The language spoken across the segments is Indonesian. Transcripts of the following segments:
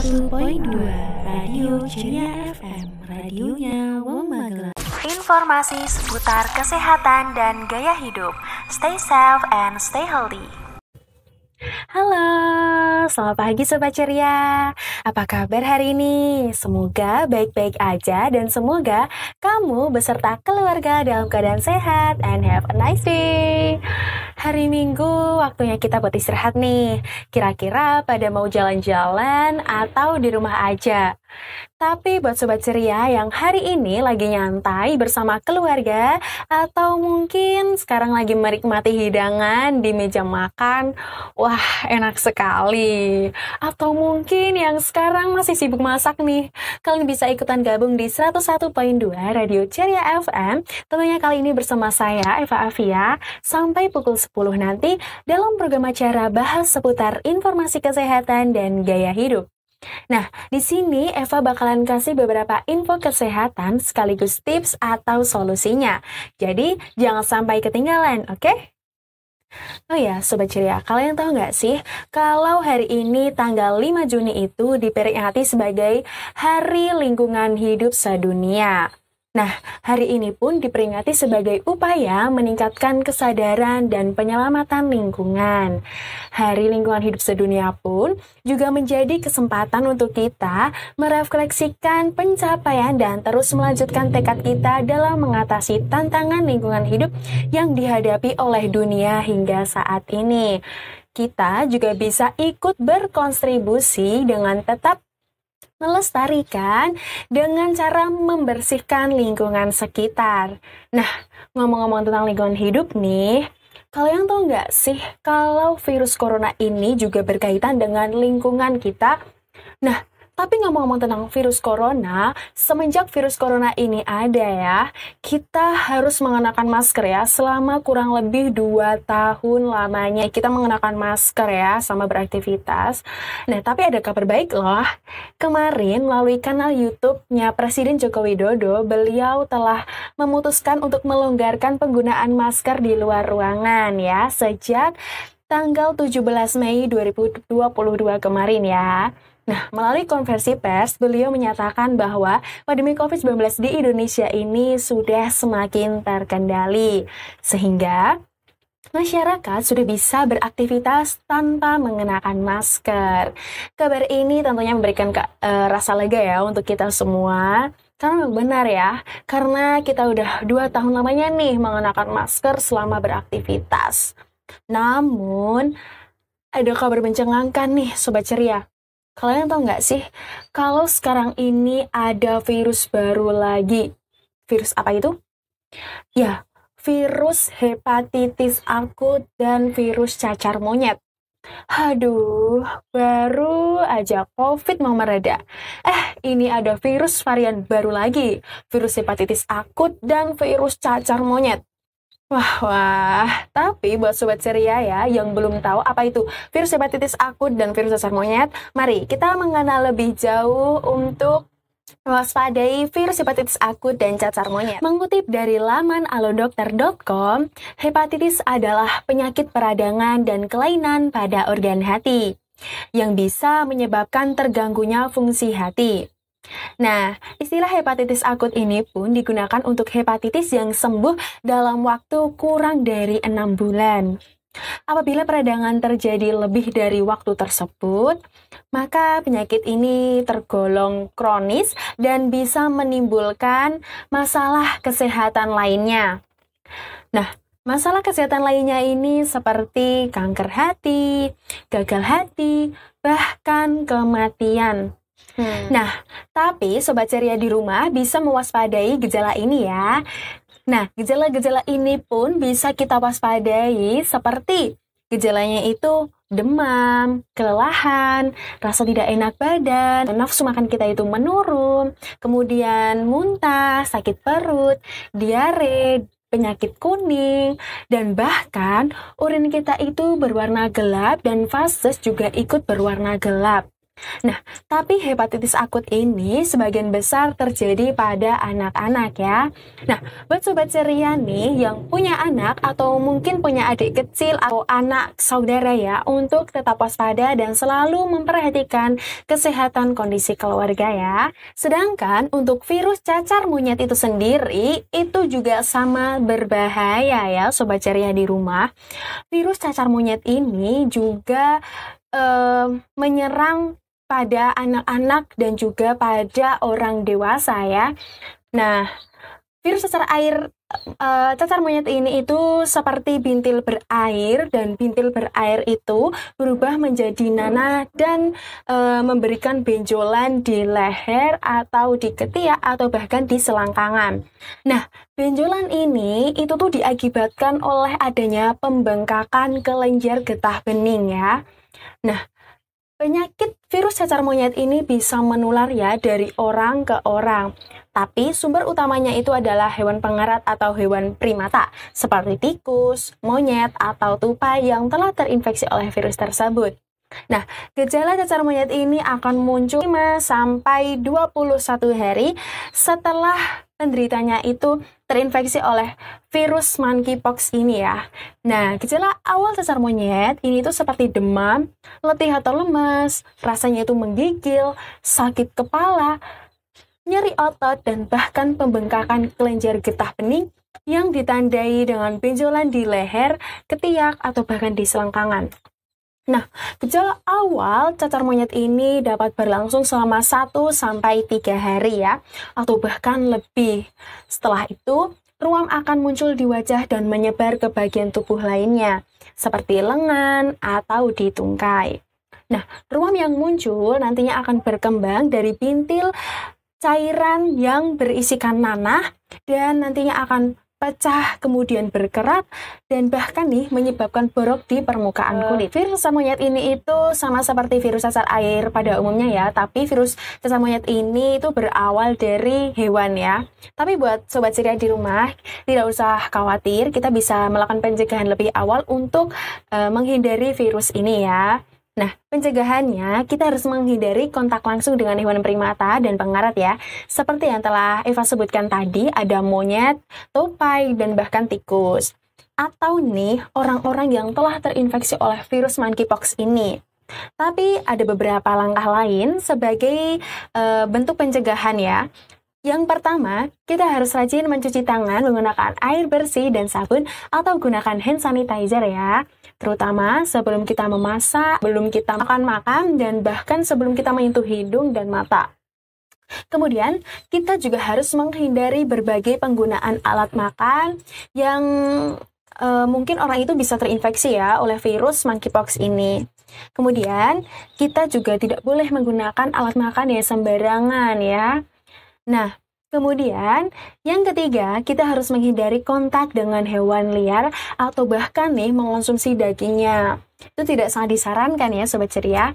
101.2 Radio Ceria FM, radionya Wong Magelang. Informasi seputar kesehatan dan gaya hidup. Stay safe and stay healthy. Halo, selamat pagi Sobat Ceria. Apa kabar hari ini? Semoga baik-baik aja dan semoga kamu beserta keluarga dalam keadaan sehat and have a nice day. Hari Minggu, waktunya kita buat istirahat nih. Kira-kira pada mau jalan-jalan atau di rumah aja? Tapi buat Sobat Ceria yang hari ini lagi nyantai bersama keluarga atau mungkin sekarang lagi menikmati hidangan di meja makan, wah enak sekali. Atau mungkin yang sekarang masih sibuk masak nih, kalian bisa ikutan gabung di 101.2 Radio Ceria FM. Tentunya kali ini bersama saya Eva Afia sampai pukul 10 nanti dalam program acara bahas seputar informasi kesehatan dan gaya hidup. Nah, di sini Eva bakalan kasih beberapa info kesehatan sekaligus tips atau solusinya. Jadi, jangan sampai ketinggalan, oke? Oh ya, Sobat Ceria, kalian tahu nggak sih kalau hari ini tanggal 5 Juni itu diperingati sebagai Hari Lingkungan Hidup Sedunia. Nah, hari ini pun diperingati sebagai upaya meningkatkan kesadaran dan penyelamatan lingkungan. Hari Lingkungan Hidup Sedunia pun juga menjadi kesempatan untuk kita merefleksikan pencapaian dan terus melanjutkan tekad kita dalam mengatasi tantangan lingkungan hidup yang dihadapi oleh dunia hingga saat ini. Kita juga bisa ikut berkontribusi dengan tetap melestarikan dengan cara membersihkan lingkungan sekitar. Nah, ngomong-ngomong tentang lingkungan hidup nih, kalian tahu nggak sih kalau virus corona ini juga berkaitan dengan lingkungan kita? Nah, tapi ngomong-ngomong tentang virus corona, semenjak virus corona ini ada ya, kita harus mengenakan masker ya, selama kurang lebih 2 tahun lamanya kita mengenakan masker ya, sama beraktivitas. Nah, tapi ada kabar baik loh. Kemarin melalui kanal YouTube-nya Presiden Joko Widodo, beliau telah memutuskan untuk melonggarkan penggunaan masker di luar ruangan ya, sejak tanggal 17 Mei 2022 kemarin ya. Nah, melalui konversi pers, beliau menyatakan bahwa pandemi COVID-19 di Indonesia ini sudah semakin terkendali, sehingga masyarakat sudah bisa beraktivitas tanpa mengenakan masker. Kabar ini tentunya memberikan rasa lega ya untuk kita semua, karena benar ya, karena kita udah 2 tahun lamanya nih mengenakan masker selama beraktivitas. Namun, ada kabar mencengangkan nih Sobat Ceria. Kalian tahu nggak sih, kalau sekarang ini ada virus baru lagi. Virus apa itu? Ya, virus hepatitis akut dan virus cacar monyet. Aduh, baru aja COVID mau mereda. Ini ada virus varian baru lagi. Virus hepatitis akut dan virus cacar monyet. Wah, tapi buat Sobat Ceria ya yang belum tahu apa itu virus hepatitis akut dan virus cacar monyet, mari kita mengenal lebih jauh untuk mewaspadai virus hepatitis akut dan cacar monyet. Mengutip dari laman alodokter.com, hepatitis adalah penyakit peradangan dan kelainan pada organ hati yang bisa menyebabkan terganggunya fungsi hati. Nah, istilah hepatitis akut ini pun digunakan untuk hepatitis yang sembuh dalam waktu kurang dari 6 bulan. Apabila peradangan terjadi lebih dari waktu tersebut, maka penyakit ini tergolong kronis dan bisa menimbulkan masalah kesehatan lainnya. Nah, masalah kesehatan lainnya ini seperti kanker hati, gagal hati, bahkan kematian. Nah, tapi Sobat Ceria di rumah bisa mewaspadai gejala ini ya. Nah, gejala-gejala ini pun bisa kita waspadai seperti gejalanya itu demam, kelelahan, rasa tidak enak badan, nafsu makan kita itu menurun, kemudian muntah, sakit perut, diare, penyakit kuning, dan bahkan urin kita itu berwarna gelap dan fases juga ikut berwarna gelap. Nah, tapi hepatitis akut ini sebagian besar terjadi pada anak-anak ya. Nah, buat sobat ceria nih yang punya anak atau mungkin punya adik kecil atau anak saudara ya, untuk tetap waspada dan selalu memperhatikan kesehatan kondisi keluarga ya. Sedangkan untuk virus cacar monyet itu sendiri itu juga sama berbahaya ya sobat ceria di rumah. Virus cacar monyet ini juga menyerang pada anak-anak dan juga pada orang dewasa ya. Nah, virus cacar monyet ini itu seperti bintil berair, dan bintil berair itu berubah menjadi nanah dan memberikan benjolan di leher atau di ketiak atau bahkan di selangkangan. Nah, benjolan ini itu tuh diakibatkan oleh adanya pembengkakan kelenjar getah bening ya. Nah, penyakit virus cacar monyet ini bisa menular ya dari orang ke orang. Tapi sumber utamanya itu adalah hewan pengerat atau hewan primata seperti tikus, monyet, atau tupai yang telah terinfeksi oleh virus tersebut. Nah, gejala cacar monyet ini akan muncul 5 sampai 21 hari setelah penderitanya itu terinfeksi oleh virus monkeypox ini ya. Nah, gejala awal cacar monyet ini tuh seperti demam, letih atau lemas, rasanya itu menggigil, sakit kepala, nyeri otot, dan bahkan pembengkakan kelenjar getah bening yang ditandai dengan benjolan di leher, ketiak, atau bahkan di selangkangan. Nah, gejala awal cacar monyet ini dapat berlangsung selama 1 sampai 3 hari ya, atau bahkan lebih. Setelah itu, ruam akan muncul di wajah dan menyebar ke bagian tubuh lainnya, seperti lengan atau di tungkai. Nah, ruam yang muncul nantinya akan berkembang dari bintil cairan yang berisikan nanah dan nantinya akan pecah, kemudian berkerak, dan bahkan nih menyebabkan borok di permukaan kulit. Virus cacar monyet ini itu sama seperti virus cacar air pada umumnya ya, tapi virus cacar monyet ini itu berawal dari hewan ya. Tapi buat sobat ceria di rumah, tidak usah khawatir, kita bisa melakukan pencegahan lebih awal untuk menghindari virus ini ya. Nah, pencegahannya kita harus menghindari kontak langsung dengan hewan primata dan pengarat ya. Seperti yang telah Eva sebutkan tadi, ada monyet, tupai, dan bahkan tikus. Atau nih, orang-orang yang telah terinfeksi oleh virus monkeypox ini. Tapi ada beberapa langkah lain sebagai bentuk pencegahan ya. Yang pertama, kita harus rajin mencuci tangan menggunakan air bersih dan sabun atau gunakan hand sanitizer ya. Terutama sebelum kita memasak, sebelum kita makan-makan, dan bahkan sebelum kita menyentuh hidung dan mata. Kemudian, kita juga harus menghindari berbagai penggunaan alat makan yang mungkin orang itu bisa terinfeksi ya oleh virus monkeypox ini. Kemudian, kita juga tidak boleh menggunakan alat makan yang sembarangan ya. Nah, kemudian yang ketiga, kita harus menghindari kontak dengan hewan liar atau bahkan nih mengonsumsi dagingnya. Itu tidak sangat disarankan ya sobat ceria.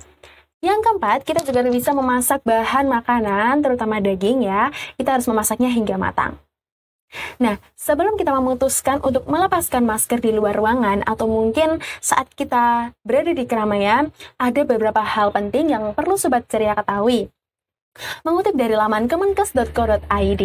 Yang keempat, kita juga bisa memasak bahan makanan, terutama daging ya. Kita harus memasaknya hingga matang. Nah, sebelum kita memutuskan untuk melepaskan masker di luar ruangan atau mungkin saat kita berada di keramaian, ada beberapa hal penting yang perlu sobat ceria ketahui. Mengutip dari laman kemenkes.co.id,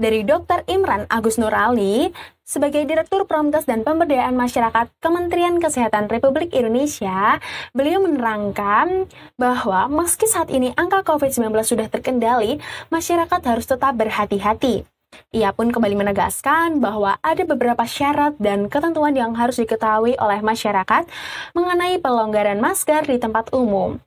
dari Dr. Imran Agus Nurali, sebagai Direktur Promkes dan Pemberdayaan Masyarakat Kementerian Kesehatan Republik Indonesia, beliau menerangkan bahwa meski saat ini angka COVID-19 sudah terkendali, masyarakat harus tetap berhati-hati. Ia pun kembali menegaskan bahwa ada beberapa syarat dan ketentuan yang harus diketahui oleh masyarakat mengenai pelonggaran masker di tempat umum.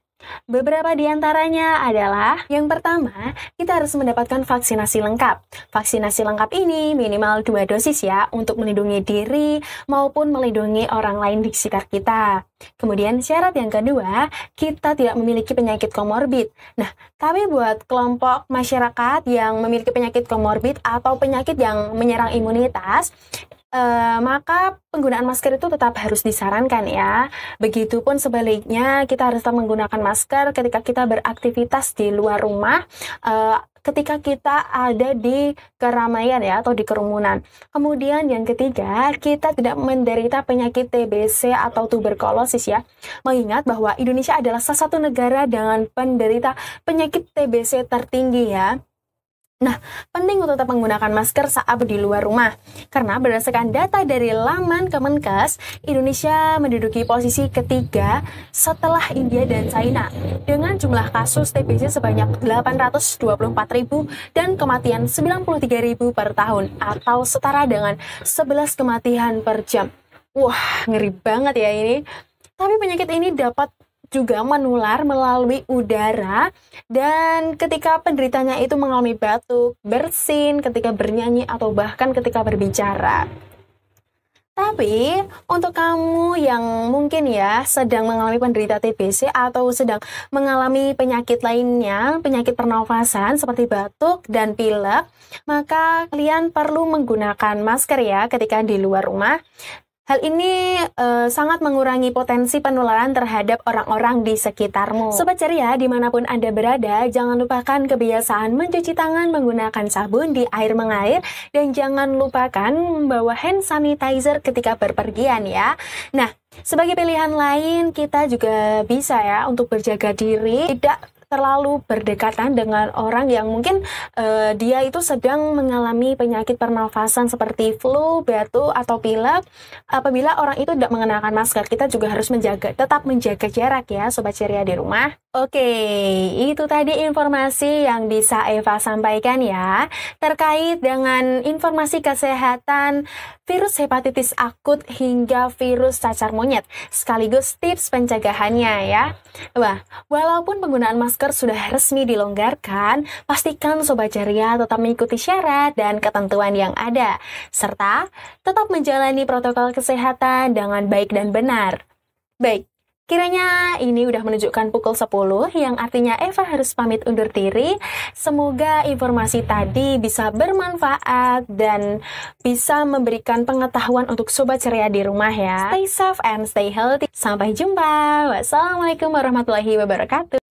Beberapa di antaranya adalah, yang pertama, kita harus mendapatkan vaksinasi lengkap. Vaksinasi lengkap ini minimal 2 dosis ya, untuk melindungi diri maupun melindungi orang lain di sekitar kita. Kemudian syarat yang kedua, kita tidak memiliki penyakit komorbid. Nah, tapi buat kelompok masyarakat yang memiliki penyakit komorbid atau penyakit yang menyerang imunitas, maka penggunaan masker itu tetap harus disarankan ya. Begitupun sebaliknya, kita harus tetap menggunakan masker ketika kita beraktivitas di luar rumah, ketika kita ada di keramaian ya atau di kerumunan. Kemudian yang ketiga, kita tidak menderita penyakit TBC atau tuberkulosis ya. Mengingat bahwa Indonesia adalah salah satu negara dengan penderita penyakit TBC tertinggi ya. Nah, penting untuk tetap menggunakan masker saat di luar rumah. Karena berdasarkan data dari laman Kemenkes, Indonesia menduduki posisi ketiga setelah India dan China dengan jumlah kasus TBC sebanyak 824.000 dan kematian 93.000 per tahun atau setara dengan 11 kematian per jam. Wah, ngeri banget ya ini. Tapi penyakit ini dapat juga menular melalui udara, dan ketika penderitanya itu mengalami batuk, bersin, ketika bernyanyi, atau bahkan ketika berbicara. Tapi untuk kamu yang mungkin ya sedang mengalami penderita TBC atau sedang mengalami penyakit lainnya, penyakit pernafasan seperti batuk dan pilek, maka kalian perlu menggunakan masker ya ketika di luar rumah. Hal ini sangat mengurangi potensi penularan terhadap orang-orang di sekitarmu. Sobat Ceria, dimanapun Anda berada, jangan lupakan kebiasaan mencuci tangan menggunakan sabun di air mengalir, dan jangan lupakan membawa hand sanitizer ketika berpergian ya. Nah, sebagai pilihan lain, kita juga bisa ya untuk berjaga diri, tidak terlalu berdekatan dengan orang yang mungkin dia itu sedang mengalami penyakit pernafasan seperti flu, batuk, atau pilek. Apabila orang itu tidak mengenakan masker, kita juga harus tetap menjaga jarak ya Sobat Ceria di rumah. Oke, itu tadi informasi yang bisa Eva sampaikan ya terkait dengan informasi kesehatan virus hepatitis akut hingga virus cacar monyet, sekaligus tips pencegahannya ya. Wah, walaupun penggunaan masker sudah resmi dilonggarkan, pastikan Sobat Ceria tetap mengikuti syarat dan ketentuan yang ada, serta tetap menjalani protokol kesehatan dengan baik dan benar. Baik, kiranya ini udah menunjukkan pukul 10, yang artinya Eva harus pamit undur diri. Semoga informasi tadi bisa bermanfaat dan bisa memberikan pengetahuan untuk Sobat Ceria di rumah ya. Stay safe and stay healthy. Sampai jumpa. Wassalamualaikum warahmatullahi wabarakatuh.